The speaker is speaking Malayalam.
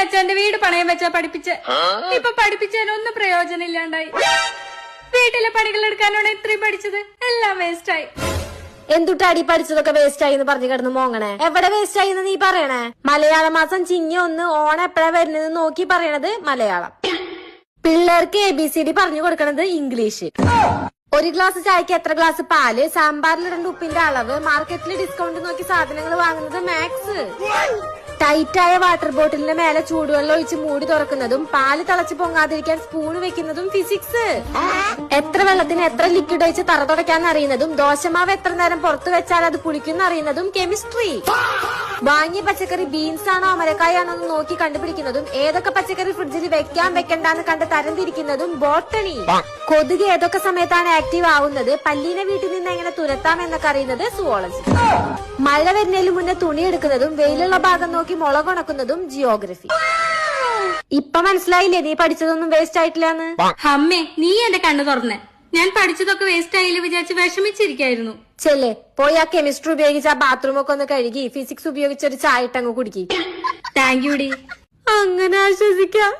അച്ഛന്റെ വീട് പണയം വെച്ചാ പഠിപ്പിച്ച്. ഇപ്പൊ പഠിപ്പിച്ചതിനൊന്നും പ്രയോജനം ഇല്ലാണ്ടായി. വീട്ടിലെ പണികൾ എടുക്കാനാണ് ഇത്രയും പഠിച്ചത്, എല്ലാം വേസ്റ്റായി. എന്തുട്ടാടി പഠിച്ചതൊക്കെ വേസ്റ്റ് ആയി എന്ന് പറഞ്ഞു കിടന്ന് മോങ്ങണേ? എവിടെ വേസ്റ്റ് ആയി എന്ന് നീ പറയണേ? മലയാള മാസം ചിങ്ങ 1 ഓണം എപ്പോഴാ വരുന്നത് നോക്കി പറയണത് മലയാളം. പിള്ളേർക്ക് ABCD പറഞ്ഞു കൊടുക്കണത് ഇംഗ്ലീഷ്. ഒരു ഗ്ലാസ് ചായക്ക് എത്ര ഗ്ലാസ് പാല്, സാമ്പാറിൽ 2 ഉപ്പിന്റെ അളവ്, മാർക്കറ്റിൽ ഡിസ്കൗണ്ട് നോക്കി സാധനങ്ങൾ വാങ്ങുന്നത് മാത്സ്. ടൈറ്റായ വാട്ടർ ബോട്ടിലിന്റെ മേലെ ചൂടുവെള്ളം ഒഴിച്ച് മൂടി തുറക്കുന്നതും പാല് തിളച്ച് പൊങ്ങാതിരിക്കാൻ സ്പൂൺ വെക്കുന്നതും ഫിസിക്സ്. എത്ര വെള്ളത്തിന് എത്ര ലിക്വിഡ് ഒഴിച്ച് തറ തുടയ്ക്കാൻ അറിയുന്നതും ദോശമാവ് എത്ര നേരം പുറത്തു വെച്ചാൽ അത് പുളിക്കുന്ന അറിയുന്നതും കെമിസ്ട്രി. വാങ്ങിയ പച്ചക്കറി ബീൻസ് ആണോ അമരക്കായാണോ എന്ന് നോക്കി കണ്ടുപിടിക്കുന്നതും ഏതൊക്കെ പച്ചക്കറി ഫ്രിഡ്ജിൽ വെക്കാൻ വെക്കണ്ടെന്ന് കണ്ട് തരംതിരിക്കുന്നതും ബോട്ടണി. കൊതുക് ഏതൊക്കെ സമയത്താണ് ആക്റ്റീവ് ആവുന്നത്, പല്ലീനെ വീട്ടിൽ നിന്ന് എങ്ങനെ തുരത്താം എന്നൊക്കെ അറിയുന്നത് സുവോളജി. മഴ വരുന്നതിന് മുന്നേ തുണി എടുക്കുന്നതും വെയിലുള്ള ഭാഗം നോക്കി മുളക് ഉണക്കുന്നതും ജിയോഗ്രഫി. ഇപ്പൊ മനസ്സിലായില്ലേ നീ പഠിച്ചതൊന്നും വേസ്റ്റ് ആയിട്ടില്ലാന്ന്? അമ്മേ, നീ എന്റെ കണ്ണു തുറന്നേ. ഞാൻ പഠിച്ചതൊക്കെ വേസ്റ്റ് ആയില്ല വിചാരിച്ച് വിഷമിച്ചിരിക്കായിരുന്നു. ചെല്ലേ പോയി ആ കെമിസ്ട്രി ഉപയോഗിച്ച് ആ ബാത്റൂം ഒക്കെ ഒന്ന് കഴുകി ഫിസിക്സ് ഉപയോഗിച്ച് ഒരു ചായ ഇട്ടങ്ങ് കുടിക്കി. താങ്ക് യു ഡി. അങ്ങനെ ആശ്വസിക്കാം.